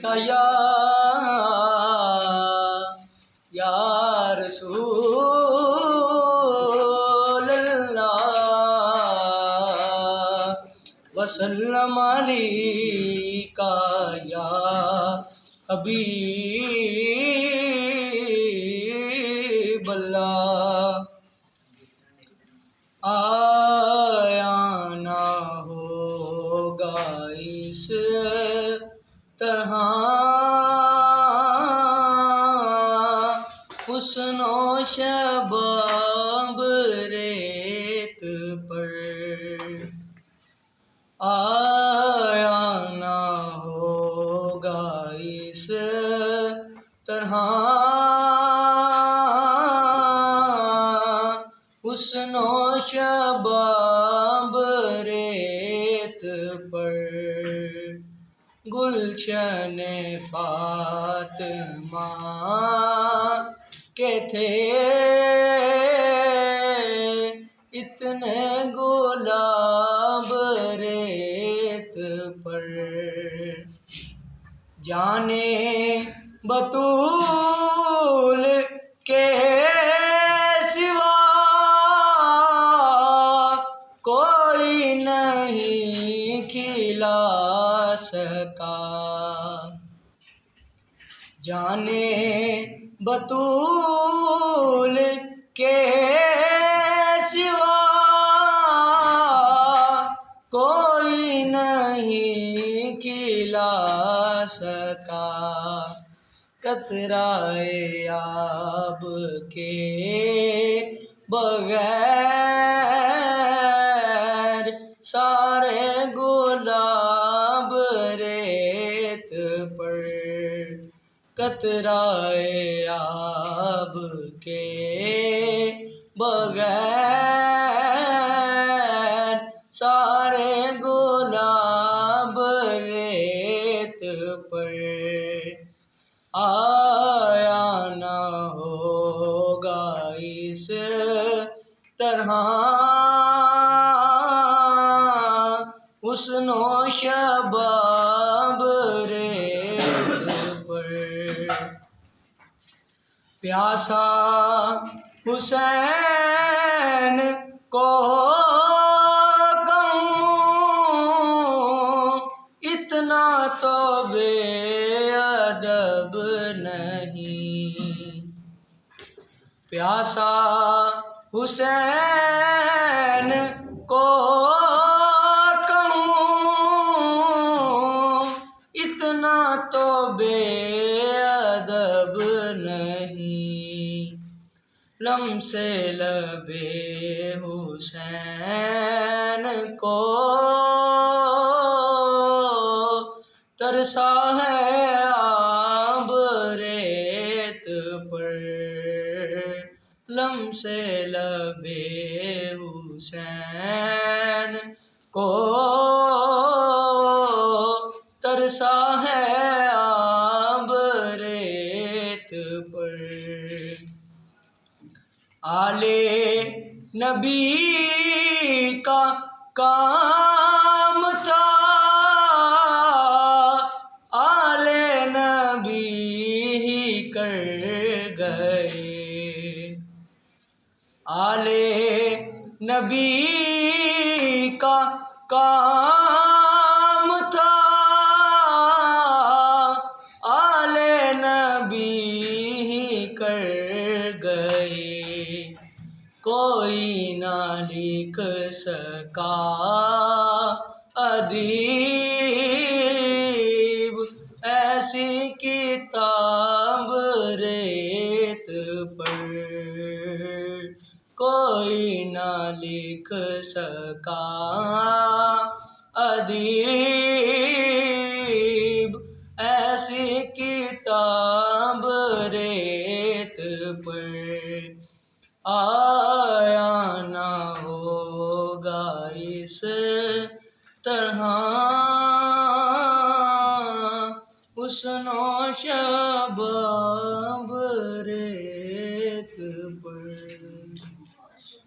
کا یا رسول اللہ وسلم علیکہ یا حبیب اللہ آیا نہ ہوگا اس طرح حسن و شباب ریت پر آیا نہ ہوگا اس طرح حسن و شباب ریت پر گلشن فاطمہ کے تھے اتنے گلاب ریت پر جانے بطول کے سوا کوئی نہیں کھلا سکا جانے بطول کے سوا کوئی نہیں کھلا سکا قطرۂ آب کے بغیر سارے گلاب ریت پر قطرۂ آب کے بغیر سارے گلاب ریت پر آیا نہ ہوگا اس طرح حسن و شباب ریت پر پیاسا حسین کو کہوں اتنا تو بے ادب نہیں پیاسا حسین کو کہوں اتنا تو بے ادب نہیں لمس لب حسین کو ترسا ہے آب ریت پر لمس لب حسین کو ترسا ہے آب ریت پر آل نبی کا کام تھا آل نبی ہی کر گئے آل نبی کا کام تھا آل نبی ہی کر گئے کوئی نہ لکھ سکا ادیب ایسی کتاب ریت پر کوئی نہ لکھ سکا ادیب ایسی کتاب ریت پر آیا نہ ہوگا اس طرح حسن و شباب ریت